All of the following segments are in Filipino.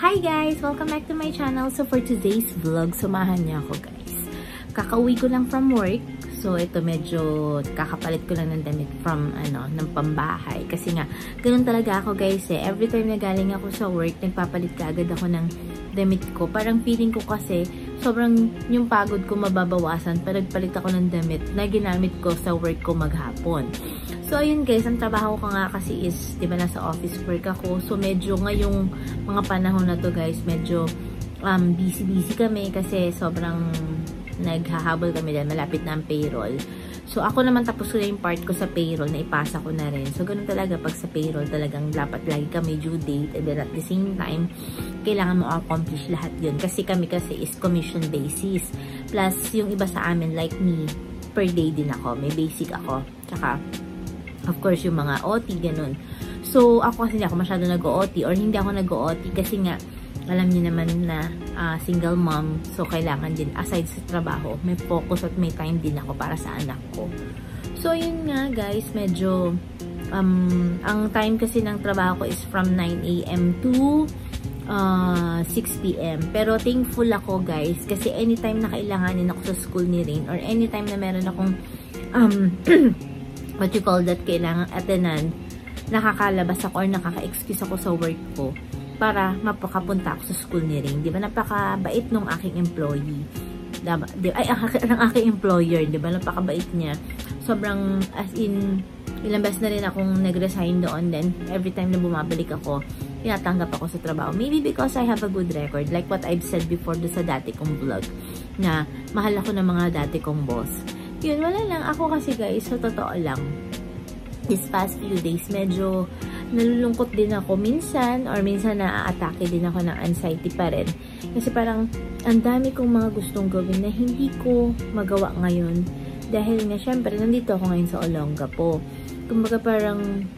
Hi guys! Welcome back to my channel. So for today's vlog, sumahan niyo ako guys. Kakauwi ko lang from work. So ito medyo kakapalit ko lang ng damit from ng pambahay. Kasi nga, ganun talaga ako guys eh. Every time na galing ako sa work, nagpapalit ka agad ako ng damit ko. Parang feeling ko kasi sobrang yung pagod ko mababawasan pag nagpalit ako ng damit na ginamit ko sa work ko maghapon. So, ayun guys, ang trabaho ko nga kasi is, di ba, nasa office work ako. So, medyo ngayong mga panahon na to guys, medyo busy-busy kami kasi sobrang naghahabol kami dahil malapit na ang payroll. So, ako naman tapos ko na yung part ko sa payroll na ipasa ko na rin. So, ganun talaga pag sa payroll talagang dapat lagi kami due date and then at the same time, kailangan mo accomplish lahat yun. Kasi kami kasi is commission basis. Plus, yung iba sa amin like me, per day din ako. May basic ako. Tsaka, of course, yung mga OT, ganun. So, ako kasi hindi ako masyado nag-OT or hindi ako nag-OT kasi nga, alam niyo naman na single mom. So, kailangan din, aside sa trabaho, may focus at may time din ako para sa anak ko. So, yun nga guys, medyo, ang time kasi ng trabaho ko is from 9 AM to 6 PM. Pero thankful ako guys, kasi anytime na kailanganin ako sa school ni Rain or anytime na meron akong, what you call that, kailangan attenan, nakakalabas ako or nakaka-excuse ako sa work ko para mapakapunta ako sa school ni Rain. Di ba? Napakabait nung aking employee. Ng aking employer. Di ba? Napakabait niya. Sobrang, as in, ilang beses na rin akong nag-resign doon. Then, every time na bumabalik ako, tinatanggap ako sa trabaho. Maybe because I have a good record. Like what I've said before do sa dati kong vlog. Na, mahal ako ng mga dati kong boss. Yun, wala lang. Ako kasi guys, sa totoo lang, this past few days, medyo nalulungkot din ako minsan or minsan na-atake din ako ng anxiety pa rin. Kasi parang ang dami kong mga gustong gawin na hindi ko magawa ngayon. Dahil nga, syempre, nandito ako ngayon sa Olongapo. Kumbaga parang,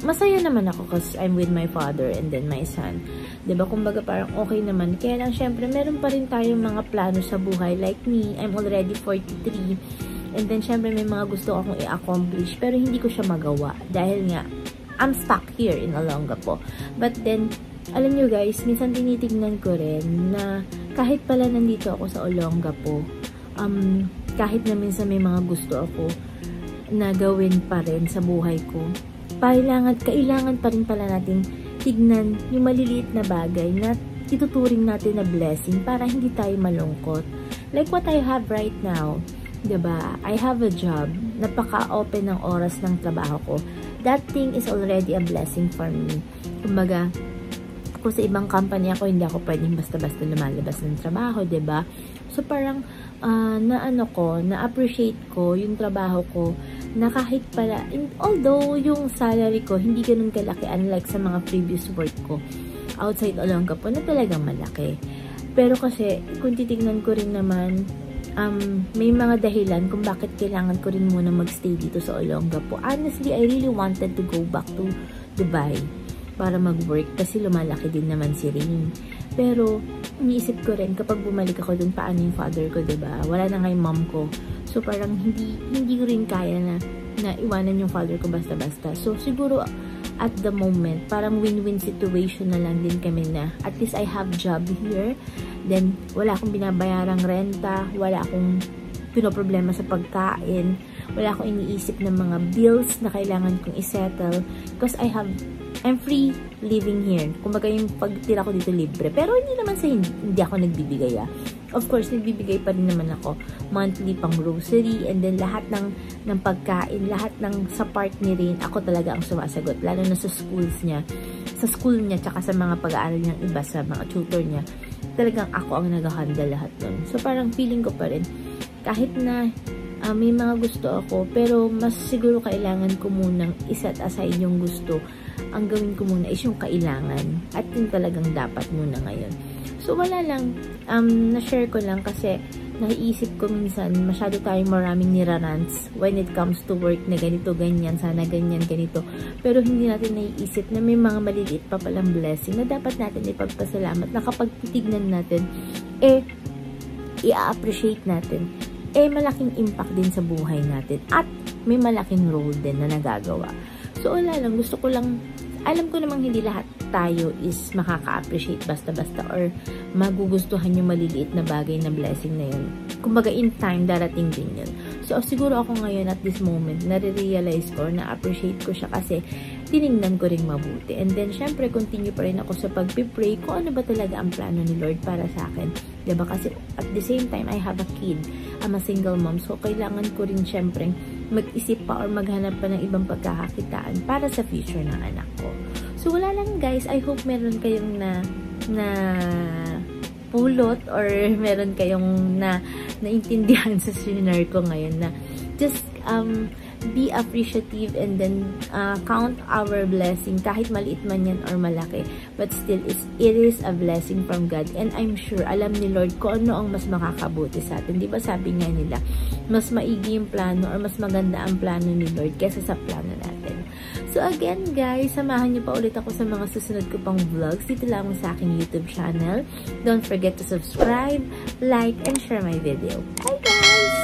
masaya naman ako kasi I'm with my father and then my son. Diba? Kumbaga parang okay naman. Kaya lang, syempre, meron pa rin tayong mga plano sa buhay. Like me, I'm already 43. And then, syempre, may mga gusto akong i-accomplish. Pero hindi ko siya magawa. Dahil nga, I'm stuck here in Olongapo. But then, alam nyo guys, minsan tinitignan ko rin na kahit pala nandito ako sa Olongapo, kahit na minsan may mga gusto ako na gawin pa rin sa buhay ko, kailangan pa rin pala natin tignan yung maliliit na bagay na ituturing natin na blessing para hindi tayo malungkot. Like what I have right now. Diba? I have a job. Napaka-open ng oras ng trabaho ko. That thing is already a blessing for me. Kumbaga, kung sa ibang company ako, hindi ako pwedeng basta-basta lumalabas ng trabaho, diba? So, parang, na-appreciate ko yung trabaho ko na kahit pala, although yung salary ko, hindi ganun kalaki, unlike sa mga previous work ko, outside Olongapo, na talagang malaki. Pero kasi, kung titignan ko rin naman, may mga dahilan kung bakit kailangan ko rin muna magstay dito sa Olongapo. Honestly, I really wanted to go back to Dubai para mag-work kasi lumalaki din naman si Rain. Pero, iniisip ko rin kapag bumalik ako dun, paano yung father ko, diba? Wala na nga yung mom ko. So, parang hindi ko rin kaya na iwanan yung father ko basta-basta. So, siguro, at the moment, parang win-win situation na lang din kami na at least I have job here. Then, wala akong binabayarang renta, wala akong pinoproblema sa pagkain, wala akong iniisip ng mga bills na kailangan kong isettle because I'm free living here. Kumbaga yung pagtira ko dito libre. Pero hindi naman sa hindi ako nagbibigay. Of course, nagbibigay pa rin naman ako monthly pang grocery and then lahat ng pagkain, lahat ng sa part ni Rain, ako talaga ang sumasagot. Lalo na sa schools niya. Sa school niya, tsaka sa mga pag-aaral niyang iba, sa mga tutor niya. Talagang ako ang nag-handle lahat nun. So, parang feeling ko pa rin, kahit na may mga gusto ako, pero mas siguro kailangan ko munang iset aside yung gusto. Ang gawin ko muna is yung kailangan. At yun talagang dapat muna ngayon. So, wala lang. Na-share ko lang kasi naiisip ko minsan, masyado tayong maraming nirarants when it comes to work na ganito, ganyan, sana ganyan, ganito. Pero hindi natin naiisip na may mga maliliit pa palang blessing na dapat natin ipagpasalamat na kapag titignan natin, i-appreciate natin, malaking impact din sa buhay natin at may malaking role din na nagagawa. So, wala lang. Gusto ko lang alam ko namang hindi lahat tayo is makaka-appreciate basta-basta or magugustuhan yung maliliit na bagay na blessing na yun. Kumbaga, in time, darating din yun. So, siguro ako ngayon at this moment, nare-realize ko, na-appreciate ko siya kasi tinignan ko rin mabuti. And then, syempre, continue pa rin ako sa pag-pray kung ano ba talaga ang plano ni Lord para sa akin. Diba? Kasi at the same time, I have a kid. I'm a single mom. So, kailangan ko rin syempre mag-isip pa or maghanap pa ng ibang pagkakakitaan para sa future ng anak ko. So, wala lang guys. I hope meron kayong na pulot or meron kayong naintindihan sa seminar ko ngayon na just be appreciative and then count our blessing kahit maliit man yan or malaki, but still it is a blessing from God, and I'm sure alam ni Lord kung ano ang mas makakabuti sa atin. Di ba sabi nga nila, mas maigi yung plano or mas maganda ang plano ni Lord kesa sa plano natin. So again guys, samahan niyo pa ulit ako sa mga susunod ko pang vlogs dito lamang sa aking YouTube channel. Don't forget to subscribe, like, and share my video. Bye guys!